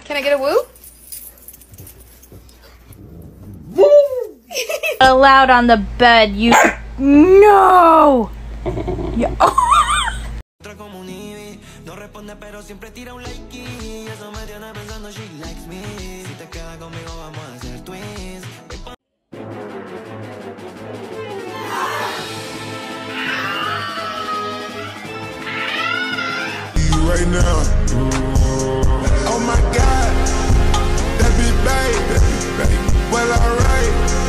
Can I get a woo? Allowed on the bed, you. No! Yeah. Right now, oh my God, that be babe, well alright.